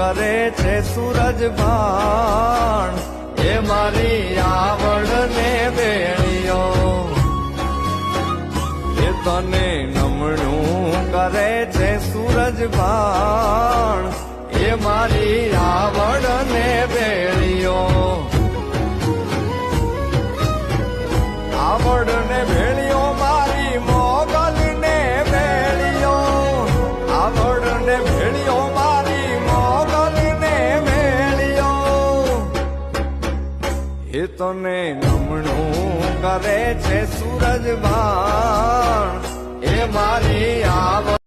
કરે છે સૂરજ ભાણ એ મારી આવડ ને બેળિયો એ તને નમણું કરે છે સૂરજ ભાણ એ મારી આવડ ને બેળિયો આવડ ને ભેળિયો મારી મોગલ ને ભેળિયો આવડ ને ભેળિયો મારી મોગલ ને ભેળિયો એ તને નમણું કરે છે સૂરજ ભાણ એ મારી આવડ